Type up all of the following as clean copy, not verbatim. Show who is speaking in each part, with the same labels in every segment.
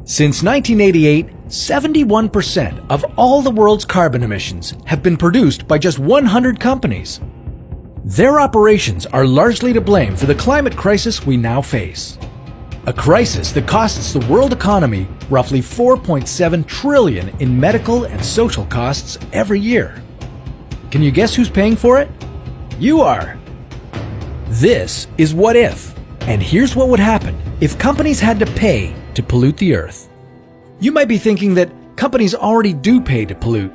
Speaker 1: Since 1988, 71% of all the world's carbon emissions have been produced by just 100 companies. Their operations are largely to blame for the climate crisis we now face. A crisis that costs the world economy roughly $4.7 trillion in medical and social costs every year. Can you guess who's paying for it? You are! This is What If, and here's what would happen if companies had to pay to pollute the earth. You might be thinking that companies already do pay to pollute.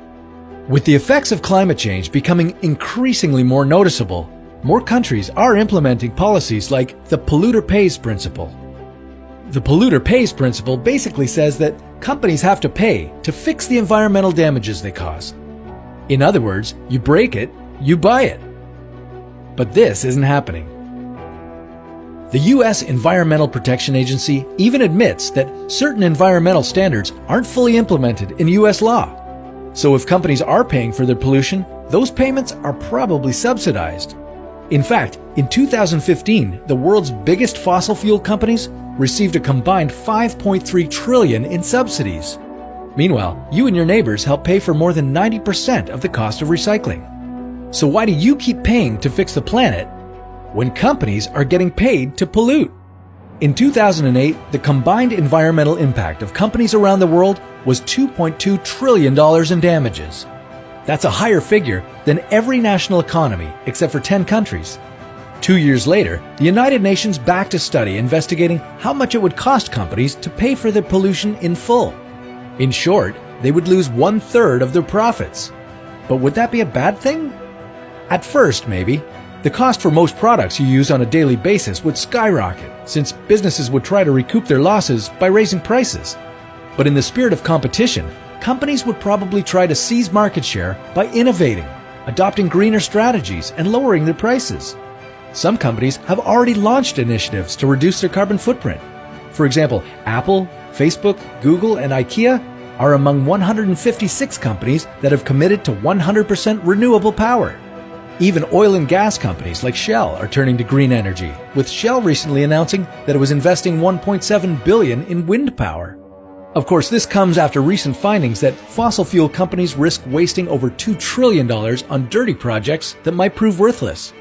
Speaker 1: With the effects of climate change becoming increasingly more noticeable, more countries are implementing policies like the polluter pays principle. The polluter pays principle basically says that companies have to pay to fix the environmental damages they cause. In other words, you break it, you buy it. But this isn't happening. The U.S. Environmental Protection Agency even admits that certain environmental standards aren't fully implemented in U.S. law. So if companies are paying for their pollution, those payments are probably subsidized. In fact, in 2015, the world's biggest fossil fuel companies received a combined $5.3 trillion in subsidies. Meanwhile, you and your neighbors help pay for more than 90% of the cost of recycling. So why do you keep paying to fix the planet when companies are getting paid to pollute? In 2008, the combined environmental impact of companies around the world was $2.2 trillion in damages. That's a higher figure than every national economy except for 10 countries. 2 years later, the United Nations backed a study investigating how much it would cost companies to pay for their pollution in full. In short, they would lose 1/3 of their profits. But would that be a bad thing? At first, maybe. The cost for most products you use on a daily basis would skyrocket, since businesses would try to recoup their losses by raising prices. But in the spirit of competition, companies would probably try to seize market share by innovating, adopting greener strategies, and lowering their prices. Some companies have already launched initiatives to reduce their carbon footprint. For example, Apple, Facebook, Google, and IKEA are among 156 companies that have committed to 100% renewable power. Even oil and gas companies like Shell are turning to green energy, with Shell recently announcing that it was investing $1.7 billion in wind power. Of course, this comes after recent findings that fossil fuel companies risk wasting over $2 trillion on dirty projects that might prove worthless.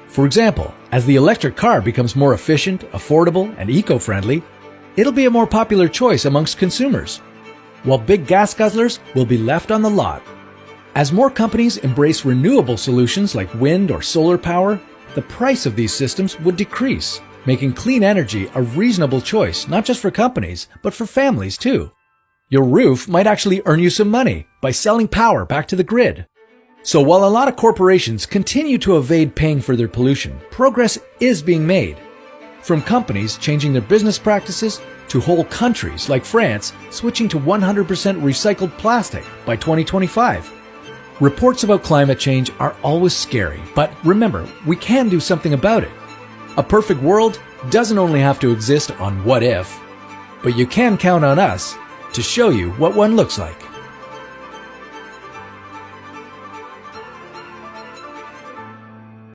Speaker 1: For example, as the electric car becomes more efficient, affordable, and eco-friendly, it'll be a more popular choice amongst consumers, while big gas guzzlers will be left on the lot. As more companies embrace renewable solutions like wind or solar power, the price of these systems would decrease, making clean energy a reasonable choice not just for companies, but for families too. Your roof might actually earn you some money by selling power back to the grid. So while a lot of corporations continue to evade paying for their pollution, progress is being made. From companies changing their business practices to whole countries like France switching to 100% recycled plastic by 2025. Reports about climate change are always scary, but remember, we can do something about it. A perfect world doesn't only have to exist on What If, but you can count on us to show you what one looks like.